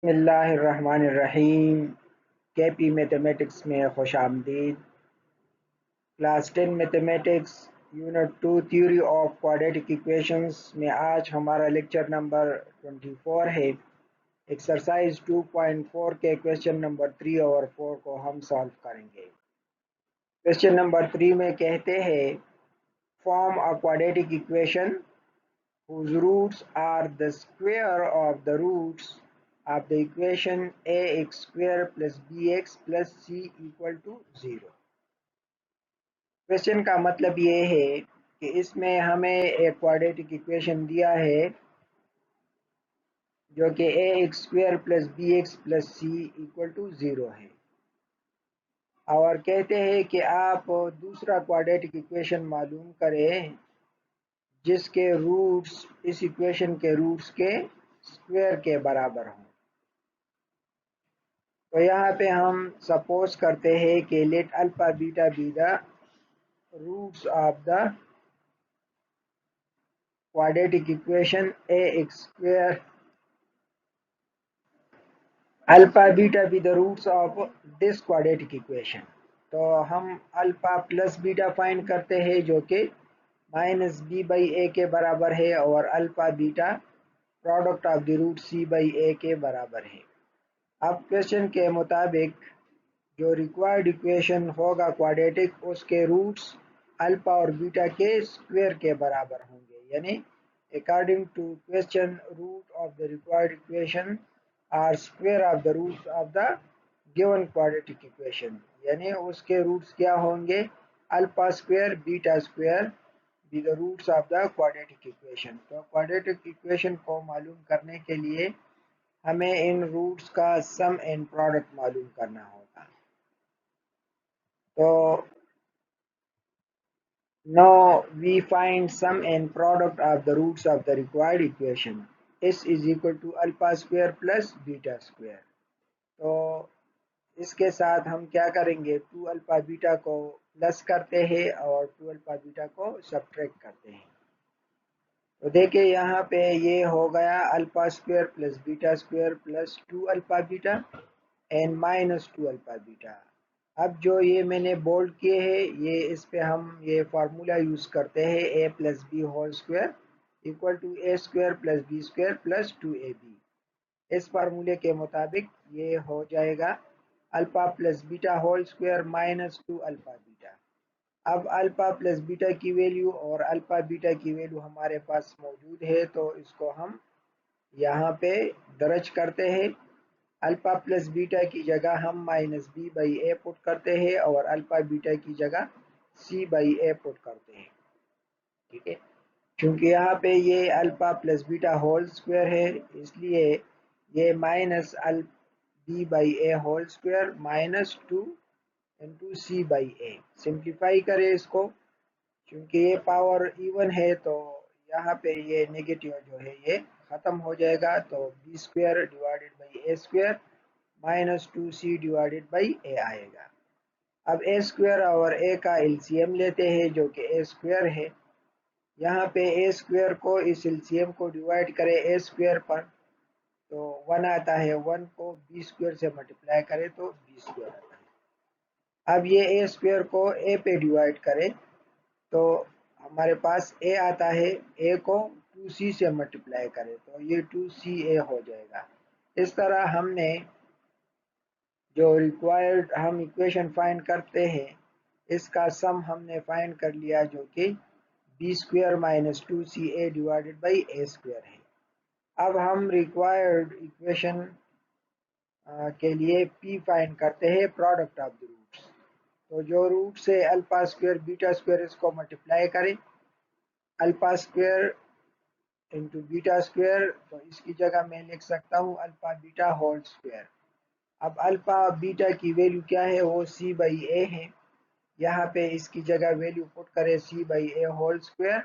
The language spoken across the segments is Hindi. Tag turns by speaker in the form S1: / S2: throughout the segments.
S1: बिस्मिल्लाहिर्रहमानिर्रहीम। केपी मैथमेटिक्स में खुश आमदीद। Class 10 mathematics unit 2 theory of quadratic equations में आज हमारा लेक्चर नंबर 24 है। एक्सरसाइज 2.4 के क्वेश्चन नंबर 3 और 4 को हम सॉल्व करेंगे। क्वेश्चन नंबर 3 में कहते हैं form a quadratic equation whose roots are the square of the roots of the equation ax square plus bx plus c equal to 0। Question का मतलब ये है कि इसमें हमें एक क्वाड्रेटिक इक्वेशन दिया है जो कि ax square plus bx plus c equal to 0 है, और कहते हैं कि आप दूसरा क्वाड्रेटिक इक्वेशन मालूम करें जिसके रूट्स इस इक्वेशन के रूट्स के स्क्वायर के बराबर हों। तो यहाँ पे हम सपोज करते हैं कि let alpha beta be the roots of the quadratic equation a x square, alpha beta be the roots of this quadratic equation. तो हम अल्फा प्लस बीटा फाइंड करते हैं जो कि माइनस बी बाई ए के बराबर है, और alpha beta product of the root C by A के बराबर है। अब क्वेश्चन के मुताबिक जो रिक्वायर्ड इक्वेशन होगा क्वाड्रेटिक, उसके रूट्स अल्फा और बीटा के स्क्वायर के बराबर होंगे, यानी according to question root of the required equation are square of the roots of the given quadratic equation, यानी उसके रूट्स क्या होंगे, alpha square beta square be the roots of the quadratic equation. तो क्वाड्रेटिक इक्वेशन को मालूम करने के लिए हमें इन रूट्स का सम एंड प्रोडक्ट मालूम करना होगा। So now we find sum and product of the roots of the required equation. S is equal to alpha square plus beta square। तो इसके साथ हम क्या करेंगे, 2 अल्फा बीटा को प्लस करते हैं और 2 अल्फा बीटा को सब्ट्रैक्ट करते हैं। तो देखिए यहाँ पे ये हो गया alpha square plus beta square plus 2 alpha beta and minus 2 alpha beta. अब जो ये मैंने बोल्ड किए हैं, ये इस पे हम ये फार्मूला यूज़ करते हैं A plus B whole square equal to A square plus B square plus 2ab। इस फार्मूले के मुताबिक ये हो जाएगा alpha plus beta whole square minus 2 alpha beta. अब अल्फा प्लस बीटा की वैल्यू और अल्फा बीटा की वैल्यू हमारे पास मौजूद है, तो इसको हम यहाँ पे दर्ज करते हैं। अल्फा प्लस बीटा की जगह हम minus B by a put करते हैं और अल्फा बीटा की जगह सी बाई ए पुट करते हैं। ठीक है, क्योंकि यहाँ पे ये alpha plus beta whole square है, इसलिए ये माइनस अल b by A whole square minus 2 into c by a. Simplify करें इसको, क्योंकि ये पावर इवन है तो यहाँ पे ये नेगेटिव जो है ये ख़त्म हो जाएगा। तो B square divided by A square minus 2c divided by A आएगा। अब ए स्क्वायर और ए का एलसीएम लेते हैं जो कि ए स्क्वायर है। यहाँ पे ए स्क्वायर को इस एलसीएम को डिवाइड करें ए स्क्वायर पर तो 1 आता है, 1 को बी स्क्वायर से मल्टीप्लाई करें तो बी स्क्वायर आता है। अब ये ए स्क्वायर को ए पे डिवाइड करें तो हमारे पास ए आता है, ए को 2c से मल्टीप्लाई करें तो ये 2ca हो जाएगा। इस तरह हमने जो रिक्वायर्ड हम इक्वेशन फाइंड करते हैं, इसका सम हमने फाइंड कर लिया जो कि b square minus 2ca divided by A square है। अब हम रिक्वायर्ड इक्वेशन के लिए p फाइंड करते हैं, प्रोडक्ट ऑफ द रूट्स। तो जो रूट से अल्फा स्क्वायर बीटा स्क्वायर इसको मल्टीप्लाई करें, alpha square into beta square, तो इसकी जगह मैं लिख सकता हूँ अल्फा बीटा होल स्क्वायर। अब अल्फा बीटा की वैल्यू क्या है, वो सी बाई ए है। यहाँ पे इसकी जगह वैल्यू पुट करें C by A whole square,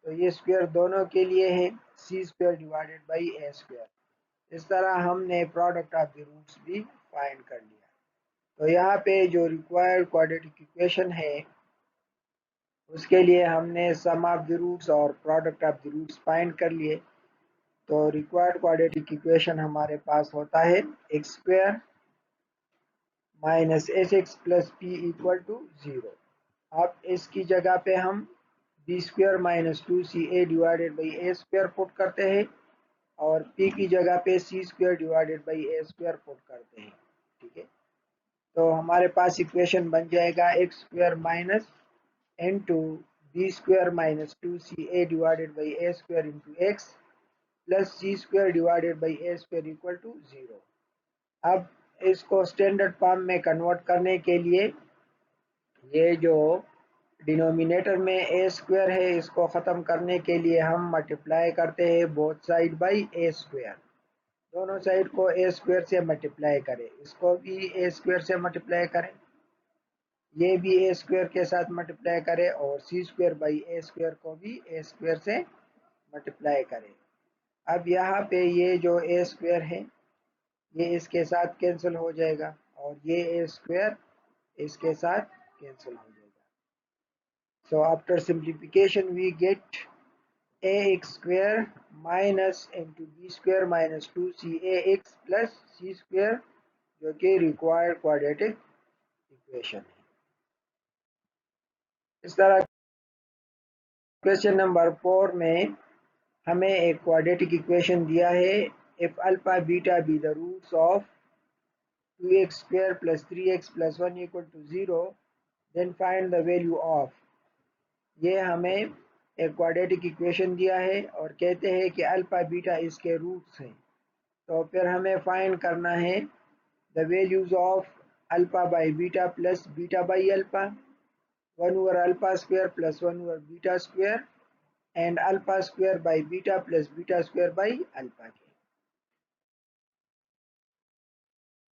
S1: तो ये स्क्वायर दोनों के लिए है, C square divided by A square. इस तरह हमने प्रोडक्ट ऑफ द रूट्स भी फाइंड कर लिया। तो यहाँ पे जो रिक्वायर्ड क्वाड्रेटिक इक्वेशन है उसके लिए हमने सम ऑफ द रूट्स और product of the roots find कर लिए। तो रिक्वायर्ड क्वाड्रेटिक इक्वेशन हमारे पास होता है X square minus S X plus P equal to 0। अब इसकी जगह पे हम B square minus 2ca divided by A square put करते हैं और p की जगह पे C square divided by A square put करते हैं। ठीक है, तो हमारे पास इक्वेशन बन जाएगा x square minus into b square minus 2ca divided by A square into x plus c square divided by A square equal to 0। अब इसको स्टैंडर्ड फॉर्म में कन्वर्ट करने के लिए ये जो डिनोमिनेटर में ए स्क्वायर है इसको ख़त्म करने के लिए हम मल्टीप्लाई करते हैं both side by A square. दोनों साइड को ए स्क्वायर से मल्टीप्लाई करें, इसको भी ए स्क्वायर से मल्टीप्लाई करें, ये भी ए स्क्वायर के साथ मल्टीप्लाई करें और सी स्क्वायर बाई ए स्क्वायर को भी ए स्क्वायर से मल्टीप्लाई करें। अब यहाँ पे ये जो ए स्क्वायर है ये इसके साथ कैंसिल हो जाएगा और ये ए स्क्वायर इसके साथ कैंसिल हो जाएगा। So after simplification we get ax square minus into b square minus 2cax plus c square जो कि रिक्वायर्ड क्वाड्रेटिक इक्वेशन है। इस तरह क्वेश्चन नंबर 4 में हमें एक क्वाड्रेटिक इक्वेशन दिया है if alpha beta be the roots of 2x square plus 3x plus 1 equal to 0 then find the value of। ये हमें एक क्वाड्रेटिक इक्वेशन दिया है और कहते हैं कि अल्फा बीटा इसके रूट्स हैं, तो फिर हमें फाइंड करना है the values of alpha by beta plus beta by alpha, 1 over alpha square plus 1 over beta square and alpha square by beta plus beta square by alpha के।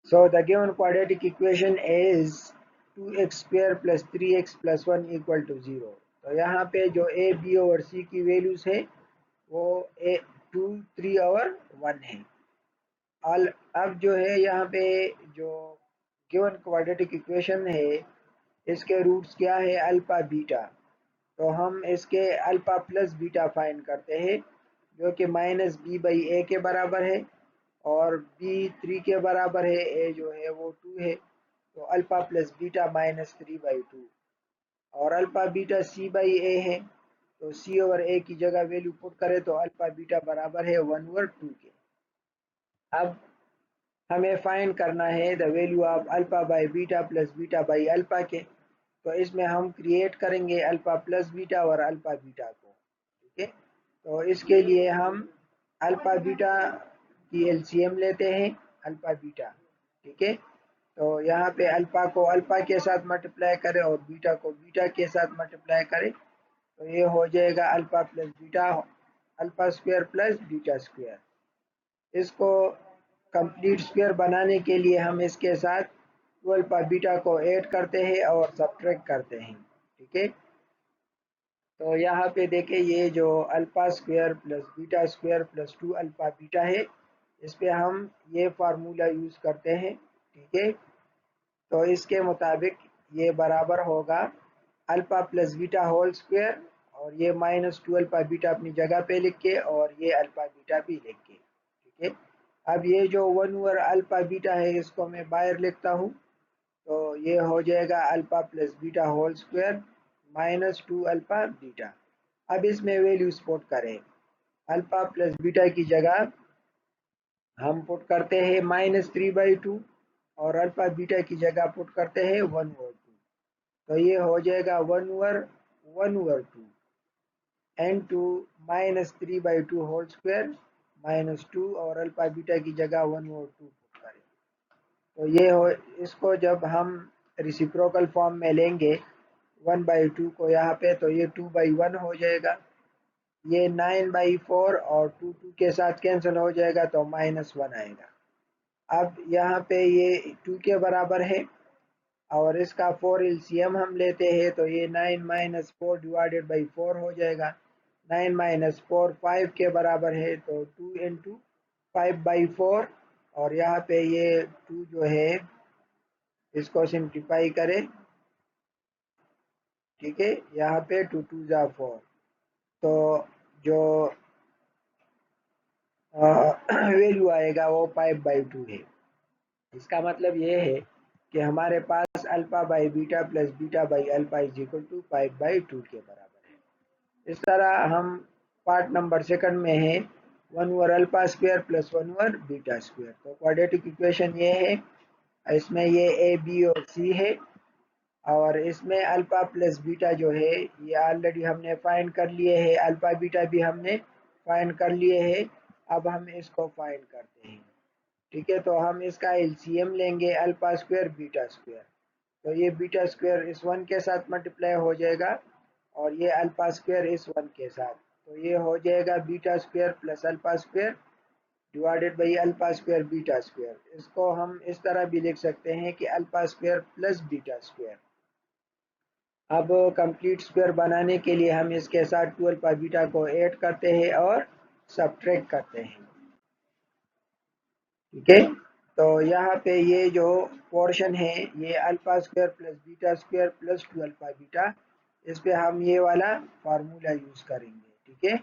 S1: So the given quadratic equation is 2x square plus 3x plus 1 equal to 0। तो यहाँ पे जो a, b और c की वैल्यूज है वो 2, 3 और 1 है। अब जो है यहाँ पे जो गिवन क्वाड्रेटिक इक्वेशन है इसके रूट्स क्या है अल्फा बीटा, तो हम इसके अल्फा प्लस बीटा फाइंड करते हैं जो कि माइनस बी बाई ए के बराबर है और बी 3 के बराबर है, ए जो है वो 2 है, तो अल्फा प्लस बीटा माइनस 3/2 और अल्फा बीटा सी बाई ए है, तो सी ओवर ए की जगह वैल्यू पुट करें तो अल्फा बीटा बराबर है 1 ओवर 2 के। अब हमें फाइंड करना है the value of alpha by beta plus beta by alpha के, तो इसमें हम क्रिएट करेंगे अल्फा प्लस बीटा और अल्फा बीटा को। ठीक है, तो इसके लिए हम अल्फा बीटा की एलसीएम लेते हैं अल्फा बीटा। ठीक है, तो यहाँ पे अल्फा को अल्फा के साथ मल्टीप्लाई करें और बीटा को बीटा के साथ मल्टीप्लाई करें, तो ये हो जाएगा alpha plus beta alpha square plus beta square. इसको कंप्लीट स्क्वायर बनाने के लिए हम इसके साथ 2 अल्फा बीटा को ऐड करते हैं और सब्ट्रैक्ट करते हैं। ठीक है, तो यहाँ पे देखें ये जो alpha square plus beta square plus 2 alpha beta है इस पे हम ये फार्मूला यूज़ करते हैं। ठीक है, तो इसके मुताबिक ये बराबर होगा alpha plus beta whole square और ये माइनस 2 अल्फा बीटा अपनी जगह पे लिख के और ये अल्फा बीटा भी लिख के। ठीक है, अब ये जो 1 ओवर अल्फा बीटा है इसको मैं बाहर लिखता हूँ, तो ये हो जाएगा alpha plus beta whole square minus 2 alpha beta. अब इसमें वैल्यूज पुट करें, अल्फा प्लस बीटा की जगह हम पुट करते हैं -3/2 और अल्फा बीटा की जगह पुट करते हैं 1/2, तो ये हो जाएगा 1/2 एंड टू -3/2 होल स्क्वायर -2 और अल्फा बीटा की जगह 1/2 पुट करें, तो ये हो। इसको जब हम रिसिप्रोकल फॉर्म में लेंगे 1/2 को यहाँ पे, तो ये 2/1 हो जाएगा, ये 9/4 और 2 के साथ कैंसिल हो जाएगा तो -1 आएगा। अब यहाँ पे ये 2 के बराबर है और इसका 4 एलसीएम हम लेते हैं, तो ये 9 - 4 डिवाइडेड बाई 4 हो जाएगा। 9 - 4 5 के बराबर है, तो 2 इंटू 5/4 और यहाँ पे ये 2 जो है इसको सिंप्लीफाई करें। ठीक है, यहाँ पे 2 2 जा 4, तो जो आएगा वो 5/2 है। इसका मतलब ये है कि हमारे पास alpha by beta plus beta by alpha is equal to 5/2 के बराबर है। इस तरह हम पार्ट नंबर सेकंड में है 1 over alpha square plus 1 over beta square. तो क्वाड्रेटिक इक्वेशन ये है, इसमें ये ए बी और सी है और इसमें अल्फा प्लस बीटा जो है ये ऑलरेडी हमने फाइंड कर लिए है, अल्फा बीटा भी हमने फाइंड कर लिए है। अब हम इसको फाइंड करते हैं। ठीक है, तो हम इसका एलसीएम लेंगे अल्फा स्क्वायर बीटा स्क्वायर। तो ये बीटा स्क्वायर इस 1 के साथ मल्टीप्लाई हो जाएगा और ये अल्फा स्क्वायर इस 1 के साथ, तो ये हो जाएगा beta square plus alpha square divided by alpha square beta square. इसको हम इस तरह भी लिख सकते हैं कि alpha square plus beta square. अब कंप्लीट स्क्वायर बनाने के लिए हम इसके साथ 2 अल्फा बीटा को ऐड करते हैं और सब्ट्रैक्ट करते हैं। ठीक है, तो यहाँ पे ये जो पोर्शन है ये alpha square plus beta square plus 2 alpha beta, इस पे हम ये वाला फार्मूला यूज करेंगे। ठीक है,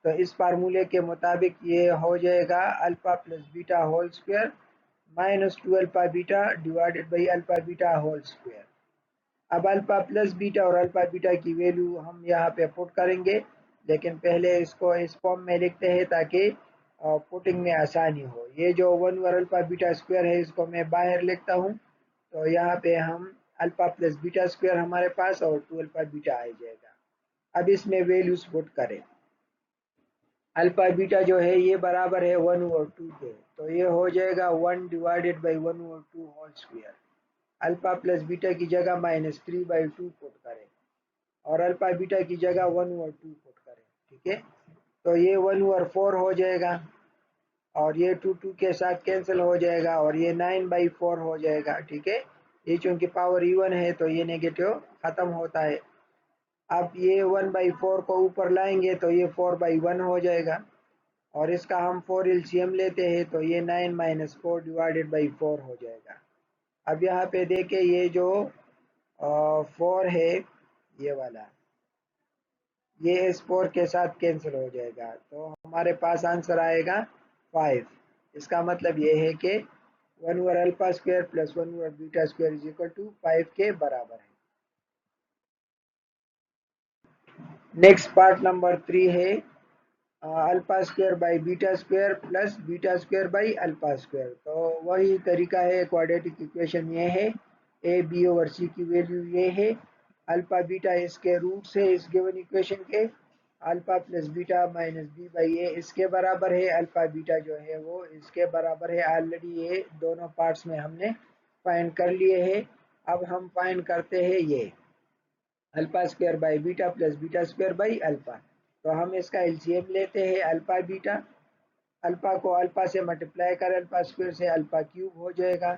S1: तो इस फार्मूले के मुताबिक ये हो जाएगा alpha plus beta whole square minus 2 alpha beta divided by alpha beta whole square. अब अल्फा प्लस बीटा और अल्फा बीटा की वैल्यू हम यहाँ पे पुट करेंगे, लेकिन पहले इसको इस फॉर्म में लिखते हैं ताकि पुटिंग में आसानी हो। ये जो 1 ओवर अल्फा बीटा स्क्वायर है इसको मैं बाहर लिखता हूँ, तो यहाँ पे हम अल्फा प्लस बीटा स्क्वायर हमारे पास और 2 अल्फा बीटा आ जाएगा। अब इसमें वैल्यूज पुट करें। अल्फा बीटा जो है ये बराबर है 1 ओवर 2 के, तो ये हो जाएगा 1 divided by 1 over 2 whole square. Alpha plus beta की जगह -3/2 पुट करें और अल्फा बीटा की जगह 1 ओवर 2 पुट करें। ठीक है, तो ये 1 ओवर 4 हो जाएगा और ये 2 के साथ कैंसिल हो जाएगा और ये 9/4 हो जाएगा। ठीक है, ये चूंकि पावर इवन है तो ये नेगेटिव खत्म होता है। अब ये 1/4 को ऊपर लाएंगे तो ये 4/1 हो जाएगा और इसका हम 4 एलसीएम लेते हैं तो ये 9 - 4 डिवाइडेड बाई 4 हो जाएगा। अब यहाँ पे देखें ये जो 4 है ये वाला, ये इस 4 के साथ कैंसिल हो जाएगा तो हमारे पास आंसर आएगा 5। इसका मतलब ये है कि 1 over alpha square plus 1 over beta square is equal to 5 के बराबर है। नेक्स्ट पार्ट नंबर 3 है alpha square by beta square plus beta square by alpha square. तो वही तरीका है, क्वाड्रेटिक इक्वेशन ये है, ए बी ओवर सी की वैल्यू ये है, अल्फा बीटा इसके रूट्स है इस गिवन इक्वेशन के, alpha plus beta minus B by A इसके बराबर है, अल्फा बीटा जो है वो इसके बराबर है। ऑलरेडी ये दोनों पार्ट्स में हमने फाइंड कर लिए हैं। अब हम फाइंड करते हैं ये alpha square by beta plus beta square by alpha. तो हम इसका एलसीएम लेते हैं अल्फा बीटा, अल्फा को अल्फा से मल्टीप्लाई करें अल्फा स्क्वायर से अल्फा क्यूब हो जाएगा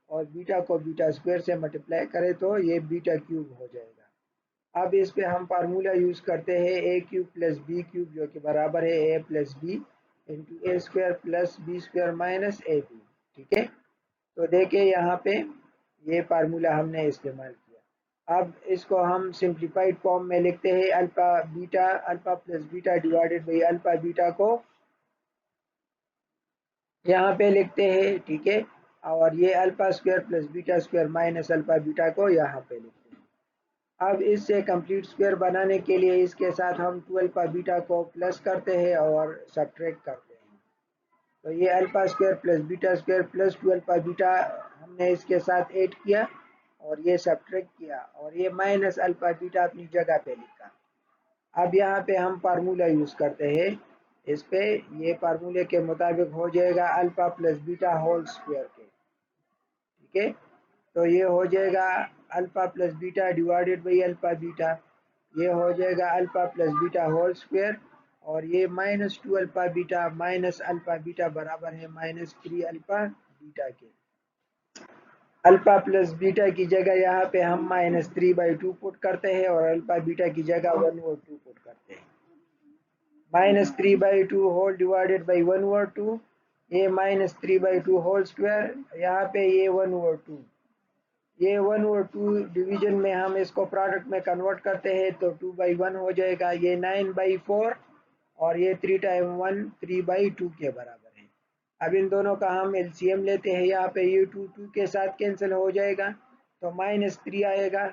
S1: और बीटा को बीटा स्क्वायर से मल्टीप्लाई करें तो ये बीटा क्यूब हो जाएगा। अब इस पे हम फार्मूला यूज करते हैं A cube plus B cube जो कि बराबर है A plus B into A square plus B square minus A B. ठीक है, तो देखिए यहाँ पे ये फार्मूला हमने इस्तेमाल किया। अब इसको हम सिंप्लीफाइड फॉर्म में लिखते हैं alpha plus beta divided by alpha beta को यहाँ पे लिखते हैं। ठीक है, और ये alpha square plus beta square minus alpha beta को यहाँ पे लिखते हैं। अब इससे कंप्लीट स्क्वायर बनाने के लिए इसके साथ हम 2 अल्फा बीटा को प्लस करते हैं और सब्ट्रैक्ट करते हैं। तो ये alpha square plus beta square plus 2 alpha beta हमने इसके साथ ऐड किया और ये सब्ट्रैक्ट किया और ये माइनस अल्फा बीटा अपनी जगह पे लिखा। अब यहाँ पे हम फार्मूला यूज करते हैं इस पे, ये फार्मूले के मुताबिक हो जाएगा alpha plus beta whole square के। ठीक है, तो ये हो जाएगा alpha plus beta divided by alpha beta, ये हो जाएगा alpha plus beta whole square और ये -2 alpha beta minus alpha beta बराबर है -3 अल्फा बीटा के। अल्फा प्लस बीटा की जगह यहाँ पे हम -3/2 पुट करते हैं और अल्फा बीटा की जगह 1 ओवर 2 पुट करते हैं। -3/2 होल डिवाइडेड बाई 1 ओवर 2, ये -3/2 होल स्क्वायर, यहाँ पे ये 1 ओवर 2, ये 1 ओवर 2 डिवीजन में हम इसको प्रोडक्ट में कन्वर्ट करते हैं तो 2/1 हो जाएगा, ये 9/4 और ये 3 टाइम 1 3/2 के बराबर है। अब इन दोनों का हम एलसीएम लेते हैं, यहाँ पे ये 2 के साथ कैंसिल हो जाएगा तो -3 आएगा,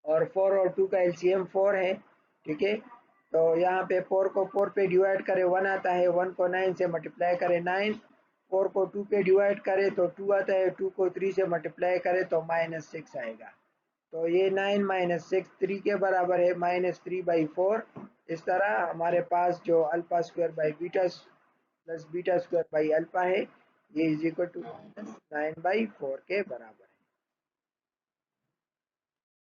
S1: और 4 और 2 का एलसीएम 4 है। ठीक है, तो यहाँ पे 4 को 4 पे डिवाइड करें 1 आता है, 1 को 9 से मल्टीप्लाई करें 9, 4 को 2 पे डिवाइड करें तो 2 आता है, 2 को 3 से मल्टीप्लाई करें तो -6 आएगा। तो ये 9 - 6 3 के बराबर है, -3/4। इस तरह हमारे पास जो alpha square by beta plus beta square by alpha है, ये इज इक्वल टू -9/4 के बराबर।